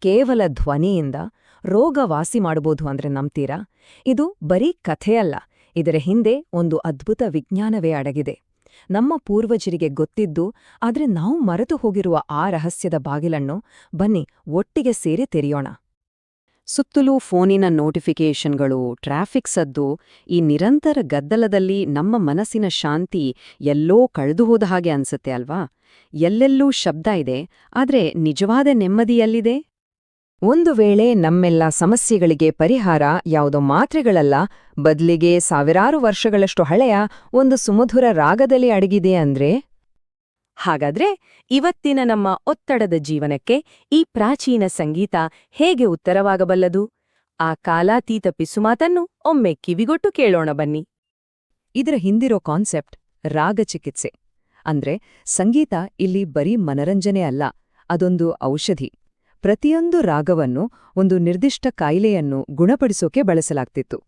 ಕೇವಲ ಧ್ವನಿಯಿಂದ ರೋಗ ವಾಸಿ ಮಾಡಬಹುದು ಅಂದ್ರೆ ನಂಬ್ತೀರಾ? ಇದು ಬರೀ ಕಥೆಯಲ್ಲ, ಇದರ ಹಿಂದೆ ಒಂದು ಅದ್ಭುತ ವಿಜ್ಞಾನವೇ ಅಡಗಿದೆ. ನಮ್ಮ ಪೂರ್ವಜರಿಗೆ ಗೊತ್ತಿದ್ದು ಆದ್ರೆ ನಾವು ಮರೆತು ಹೋಗಿರುವ ಆ ರಹಸ್ಯದ ಬಾಗಿಲನ್ನು ಬನ್ನಿ ಒಟ್ಟಿಗೆ ಸೇರಿ ತೆರೆಯೋಣ. ಸುತ್ತಲೂ ಫೋನಿನ ನೋಟಿಫಿಕೇಷನ್ಗಳು, ಟ್ರಾಫಿಕ್ ಸದ್ದು, ಈ ನಿರಂತರ ಗದ್ದಲದಲ್ಲಿ ನಮ್ಮ ಮನಸ್ಸಿನ ಶಾಂತಿ ಎಲ್ಲೋ ಕಳೆದುಹೋದ ಹಾಗೆ ಅನ್ಸುತ್ತೆ ಅಲ್ವಾ? ಎಲ್ಲೆಲ್ಲೂ ಶಬ್ದ ಇದೆ, ಆದ್ರೆ ನಿಜವಾದ ನೆಮ್ಮದಿಯಲ್ಲಿದೆ? ಒಂದು ವೇಳೆ ನಮ್ಮೆಲ್ಲ ಸಮಸ್ಯೆಗಳಿಗೆ ಪರಿಹಾರ ಯಾವುದೋ ಮಾತ್ರೆಗಳಲ್ಲ, ಬದಲಿಗೆ ಸಾವಿರಾರು ವರ್ಷಗಳಷ್ಟು ಹಳೆಯ ಒಂದು ಸುಮಧುರ ರಾಗದಲ್ಲಿ ಅಡಗಿದೆ ಅಂದ್ರೆ? ಹಾಗಾದ್ರೆ ಇವತ್ತಿನ ನಮ್ಮ ಒತ್ತಡದ ಜೀವನಕ್ಕೆ ಈ ಪ್ರಾಚೀನ ಸಂಗೀತ ಹೇಗೆ ಉತ್ತರವಾಗಬಲ್ಲದು? ಆ ಕಾಲಾತೀತ ಪಿಸುಮಾತನ್ನು ಒಮ್ಮೆ ಕಿವಿಗೊಟ್ಟು ಕೇಳೋಣ ಬನ್ನಿ. ಇದರ ಹಿಂದಿರೋ ಕಾನ್ಸೆಪ್ಟ್ ರಾಗಚಿಕಿತ್ಸೆ. ಅಂದ್ರೆ ಸಂಗೀತ ಇಲ್ಲಿ ಬರೀ ಮನರಂಜನೆ ಅಲ್ಲ, ಅದೊಂದು ಔಷಧಿ. ಪ್ರತಿಯೊಂದು ರಾಗವನ್ನು ಒಂದು ನಿರ್ದಿಷ್ಟ ಕಾಯಿಲೆಯನ್ನು ಗುಣಪಡಿಸೋಕೆ ಬಳಸಲಾಗ್ತಿತ್ತು.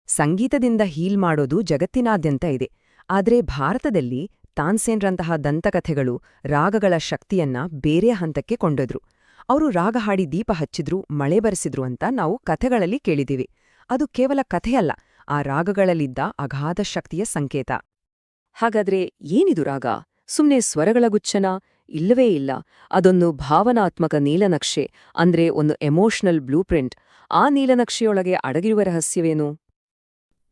ಸಂಗೀತದಿಂದ ಹೀಲ್ ಮಾಡೋದು ಜಗತ್ತಿನಾದ್ಯಂತ ಇದೆ, ಆದ್ರೆ ಭಾರತದಲ್ಲಿ ತಾನ್ಸೇನ್ರಂತಹ ದಂತಕಥೆಗಳು ರಾಗಗಳ ಶಕ್ತಿಯನ್ನ ಬೇರೆ ಹಂತಕ್ಕೆ ಕೊಂಡೊದ್ರು. ಅವರು ರಾಗ ಹಾಡಿ ದೀಪ ಹಚ್ಚಿದ್ರು, ಮಳೆ ಬರೆಸಿದ್ರು ಅಂತ ನಾವು ಕಥೆಗಳಲ್ಲಿ ಕೇಳಿದೀವಿ. ಅದು ಕೇವಲ ಕಥೆಯಲ್ಲ, ಆ ರಾಗಗಳಲ್ಲಿದ್ದ ಅಗಾಧ ಶಕ್ತಿಯ ಸಂಕೇತ. ಹಾಗಾದ್ರೆ ಏನಿದು ರಾಗ? ಸುಮ್ನೆ ಸ್ವರಗಳ ಗುಚ್ಛನ? ಇಲ್ಲವೇ ಇಲ್ಲ. ಅದೊಂದು ಭಾವನಾತ್ಮಕ ನೀಲನಕ್ಷೆ, ಅಂದ್ರೆ ಒಂದು ಎಮೋಷನಲ್ ಬ್ಲೂಪ್ರಿಂಟ್. ಆ ನೀಲನಕ್ಷೆಯೊಳಗೆ ಅಡಗಿರುವ ರಹಸ್ಯವೇನು?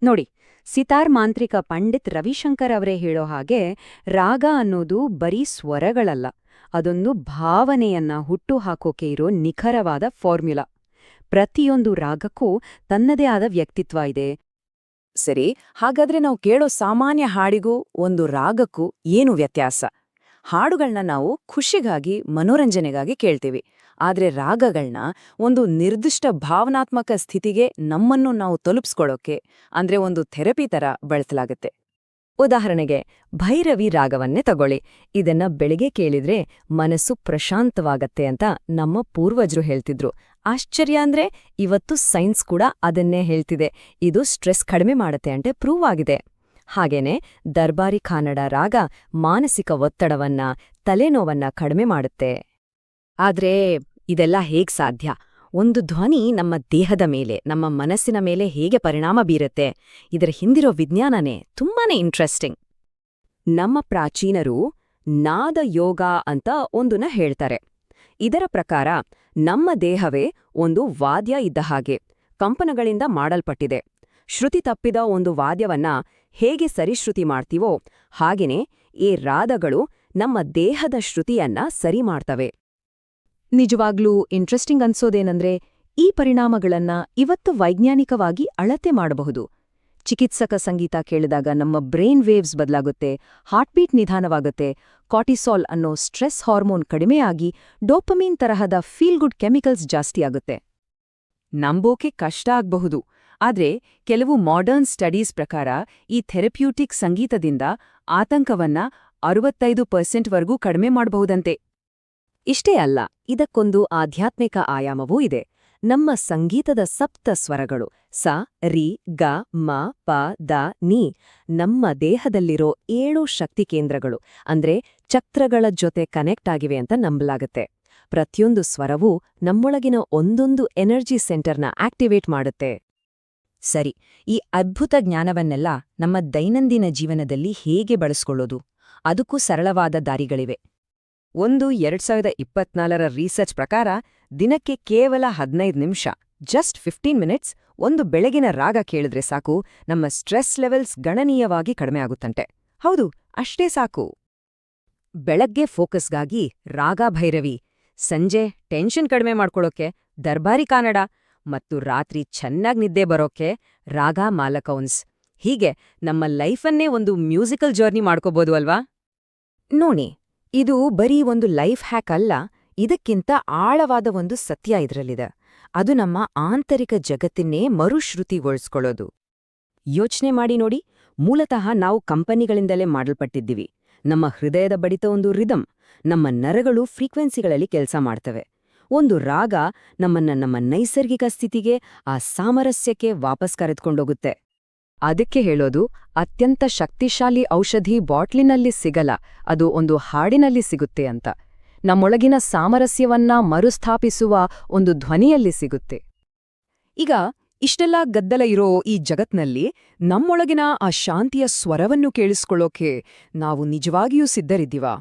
ನೋಡಿ, ಸಿತಾರ್ ಮಾಂತ್ರಿಕ ಪಂಡಿತ್ ರವಿಶಂಕರ್ ಅವರೇ ಹೇಳೋ ಹಾಗೆ ರಾಗ ಅನ್ನೋದು ಬರೀ ಸ್ವರಗಳಲ್ಲ, ಅದೊಂದು ಭಾವನೆಯನ್ನ ಹುಟ್ಟುಹಾಕೋಕೆ ಇರೋ ನಿಖರವಾದ ಫಾರ್ಮ್ಯುಲಾ. ಪ್ರತಿಯೊಂದು ರಾಗಕ್ಕೂ ತನ್ನದೇ ಆದ ವ್ಯಕ್ತಿತ್ವ ಇದೆ. ಸರಿ, ಹಾಗಾದ್ರೆ ನಾವು ಕೇಳೋ ಸಾಮಾನ್ಯ ಹಾಡಿಗೂ ಒಂದು ರಾಗಕ್ಕೂ ಏನು ವ್ಯತ್ಯಾಸ? ಹಾಡುಗಳನ್ನ ನಾವು ಖುಷಿಗಾಗಿ, ಮನೋರಂಜನೆಗಾಗಿ ಕೇಳ್ತೀವಿ, ಆದ್ರೆ ರಾಗಗಳನ್ನ ಒಂದು ನಿರ್ದಿಷ್ಟ ಭಾವನಾತ್ಮಕ ಸ್ಥಿತಿಗೆ ನಮ್ಮನ್ನು ನಾವು ತಲುಪಿಸ್ಕೊಳ್ಳೋಕೆ, ಅಂದ್ರೆ ಒಂದು ಥೆರಪಿ ತರ ಬಳಸಲಾಗುತ್ತೆ. ಉದಾಹರಣೆಗೆ ಭೈರವಿ ರಾಗವನ್ನೇ ತಗೊಳ್ಳಿ. ಇದನ್ನ ಬೆಳಿಗ್ಗೆ ಕೇಳಿದ್ರೆ ಮನಸ್ಸು ಪ್ರಶಾಂತವಾಗತ್ತೆ ಅಂತ ನಮ್ಮ ಪೂರ್ವಜರು ಹೇಳ್ತಿದ್ರು. ಆಶ್ಚರ್ಯ ಅಂದ್ರೆ ಇವತ್ತು ಸೈನ್ಸ್ ಕೂಡ ಅದನ್ನೇ ಹೇಳ್ತಿದೆ. ಇದು ಸ್ಟ್ರೆಸ್ ಕಡಿಮೆ ಮಾಡತ್ತೆ ಅಂತ ಪ್ರೂವ್ ಆಗಿದೆ. ಹಾಗೇನೆ ದರ್ಬಾರಿ ಖಾನಡ ರಾಗ ಮಾನಸಿಕ ಒತ್ತಡವನ್ನ, ತಲೆನೋವನ್ನ ಕಡಿಮೆ ಮಾಡುತ್ತೆ. ಆದ್ರೆ ಇದೆಲ್ಲ ಹೇಗ್ ಸಾಧ್ಯ? ಒಂದು ಧ್ವನಿ ನಮ್ಮ ದೇಹದ ಮೇಲೆ, ನಮ್ಮ ಮನಸ್ಸಿನ ಮೇಲೆ ಹೇಗೆ ಪರಿಣಾಮ ಬೀರುತ್ತೆ? ಇದರ ಹಿಂದಿರೋ ವಿಜ್ಞಾನನೇ ತುಂಬಾನೇ ಇಂಟ್ರೆಸ್ಟಿಂಗ್. ನಮ್ಮ ಪ್ರಾಚೀನರು ನಾದ ಯೋಗ ಅಂತ ಒಂದನ್ನ ಹೇಳ್ತಾರೆ. ಇದರ ಪ್ರಕಾರ ನಮ್ಮ ದೇಹವೇ ಒಂದು ವಾದ್ಯ ಇದ್ದ ಹಾಗೆ, ಕಂಪನಗಳಿಂದ ಮಾಡಲ್ಪಟ್ಟಿದೆ. ಶ್ರುತಿ ತಪ್ಪಿದ ಒಂದು ವಾದ್ಯವನ್ನ ಹೇಗೆ ಸರಿಶ್ರುತಿ ಮಾಡ್ತೀವೋ ಹಾಗೇನೆ ಈ ರಾಗಗಳು ನಮ್ಮ ದೇಹದ ಶ್ರುತಿಯನ್ನ ಸರಿ ಮಾಡ್ತವೆ. ನಿಜವಾಗ್ಲೂ ಇಂಟ್ರೆಸ್ಟಿಂಗ್ ಅನ್ಸೋದೇನಂದ್ರೆ ಈ ಪರಿಣಾಮಗಳನ್ನ ಇವತ್ತು ವೈಜ್ಞಾನಿಕವಾಗಿ ಅಳತೆ ಮಾಡಬಹುದು. ಚಿಕಿತ್ಸಕ ಸಂಗೀತ ಕೇಳಿದಾಗ ನಮ್ಮ ಬ್ರೈನ್ ವೇವ್ಸ್ ಬದಲಾಗುತ್ತೆ, ಹಾರ್ಟ್ಬೀಟ್ ನಿಧಾನವಾಗುತ್ತೆ, ಕಾರ್ಟಿಸಾಲ್ ಅನ್ನೋ ಸ್ಟ್ರೆಸ್ ಹಾರ್ಮೋನ್ ಕಡಿಮೆಯಾಗಿ ಡೋಪಮೀನ್ ತರಹದ ಫೀಲ್ ಗುಡ್ ಕೆಮಿಕಲ್ಸ್ ಜಾಸ್ತಿಯಾಗುತ್ತೆ. ನಂಬೋಕೆ ಕಷ್ಟ ಆಗ್ಬಹುದು, ಆದ್ರೆ ಕೆಲವು ಮಾಡರ್ನ್ ಸ್ಟಡೀಸ್ ಪ್ರಕಾರ ಈ ಥೆರಪ್ಯೂಟಿಕ್ ಸಂಗೀತದಿಂದ ಆತಂಕವನ್ನ 65% ಕಡಿಮೆ ಮಾಡಬಹುದಂತೆ. ಇಷ್ಟೇ ಅಲ್ಲ, ಇದಕ್ಕೊಂದು ಆಧ್ಯಾತ್ಮಿಕ ಆಯಾಮವೂ ಇದೆ. ನಮ್ಮ ಸಂಗೀತದ ಸಪ್ತ ಸ್ವರಗಳು ಸ, ರಿ, ಗ, ಮ, ಪ, ದ, ನಿ ನಮ್ಮ ದೇಹದಲ್ಲಿರೋ 7 ಶಕ್ತಿ ಕೇಂದ್ರಗಳು, ಅಂದ್ರೆ ಚಕ್ರಗಳ ಜೊತೆ ಕನೆಕ್ಟ್ ಆಗಿವೆ ಅಂತ ನಂಬಲಾಗತ್ತೆ. ಪ್ರತಿಯೊಂದು ಸ್ವರವೂ ನಮ್ಮೊಳಗಿನ ಒಂದೊಂದು ಎನರ್ಜಿ ಸೆಂಟರ್ನ ಆಕ್ಟಿವೇಟ್ ಮಾಡುತ್ತೆ. ಸರಿ, ಈ ಅದ್ಭುತ ಜ್ಞಾನವನ್ನೆಲ್ಲ ನಮ್ಮ ದೈನಂದಿನ ಜೀವನದಲ್ಲಿ ಹೇಗೆ ಬಳಸ್ಕೊಳ್ಳೋದು? ಅದಕ್ಕೂ ಸರಳವಾದ ದಾರಿಗಳಿವೆ. ಒಂದು 2024ರ ರಿಸರ್ಚ್ ಪ್ರಕಾರ ದಿನಕ್ಕೆ ಕೇವಲ 15 ನಿಮಿಷ, ಜಸ್ಟ್ 15 ಮಿನಿಟ್ಸ್, ಒಂದು ಬೆಳಗಿನ ರಾಗ ಕೇಳಿದ್ರೆ ಸಾಕು, ನಮ್ಮ ಸ್ಟ್ರೆಸ್ ಲೆವೆಲ್ಸ್ ಗಣನೀಯವಾಗಿ ಕಡಿಮೆ ಆಗುತ್ತಂತೆ. ಹೌದು, ಅಷ್ಟೇ ಸಾಕು. ಬೆಳಗ್ಗೆ ಫೋಕಸ್ಗಾಗಿ ರಾಗ ಭೈರವಿ, ಸಂಜೆ ಟೆನ್ಷನ್ ಕಡಿಮೆ ಮಾಡ್ಕೊಳ್ಳೋಕೆ ದರ್ಬಾರಿ ಕಾನಡ, ಮತ್ತು ರಾತ್ರಿ ಚೆನ್ನಾಗ್ ನಿದ್ದೆ ಬರೋಕೆ ರಾಗ ಮಾಲಕೌನ್ಸ್. ಹೀಗೆ ನಮ್ಮ ಲೈಫನ್ನೇ ಒಂದು ಮ್ಯೂಸಿಕಲ್ ಜರ್ನಿ ಮಾಡ್ಕೋಬೋದು ಅಲ್ವಾ? ನೋಡಿ, ಇದು ಬರೀ ಒಂದು ಲೈಫ್ ಹ್ಯಾಕ್ ಅಲ್ಲ, ಇದಕ್ಕಿಂತ ಆಳವಾದ ಒಂದು ಸತ್ಯ ಇದರಲ್ಲಿದೆ. ಅದು ನಮ್ಮ ಆಂತರಿಕ ಜಗತ್ತನ್ನೇ ಮರುಶ್ರುತಿಗೊಳಿಸ್ಕೊಳ್ಳೋದು. ಯೋಚನೆ ಮಾಡಿ ನೋಡಿ, ಮೂಲತಃ ನಾವು ಕಂಪನಿಗಳಿಂದಲೇ ಮಾಡಲ್ಪಟ್ಟಿದ್ದೀವಿ. ನಮ್ಮ ಹೃದಯದ ಬಡಿತ ಒಂದು ರಿದಮ್, ನಮ್ಮ ನರಗಳು ಫ್ರೀಕ್ವೆನ್ಸಿಗಳಲ್ಲಿ ಕೆಲಸ ಮಾಡ್ತವೆ. ಒಂದು ರಾಗ ನಮ್ಮನ್ನ ನಮ್ಮ ನೈಸರ್ಗಿಕ ಸ್ಥಿತಿಗೆ, ಆ ಸಾಮರಸ್ಯಕ್ಕೆ ವಾಪಸ್ ಕರೆದುಕೊಂಡೋಗುತ್ತೆ. ಅದಕ್ಕೆ ಹೇಳೋದು, ಅತ್ಯಂತ ಶಕ್ತಿಶಾಲಿ ಔಷಧಿ ಬಾಟ್ಲಿನಲ್ಲಿ ಸಿಗಲ್ಲ, ಅದು ಒಂದು ಹಾಡಿನಲ್ಲಿ ಸಿಗುತ್ತೆ ಅಂತ. ನಮ್ಮೊಳಗಿನ ಸಾಮರಸ್ಯವನ್ನ ಮರುಸ್ಥಾಪಿಸುವ ಒಂದು ಧ್ವನಿಯಲ್ಲಿ ಸಿಗುತ್ತೆ. ಈಗ ಇಷ್ಟೆಲ್ಲ ಗದ್ದಲ ಇರೋ ಈ ಜಗತ್ನಲ್ಲಿ ನಮ್ಮೊಳಗಿನ ಆ ಶಾಂತಿಯ ಸ್ವರವನ್ನು ಕೇಳಿಸ್ಕೊಳ್ಳೋಕೆ ನಾವು ನಿಜವಾಗಿಯೂ ಸಿದ್ಧರಿದ್ದೀವಾ?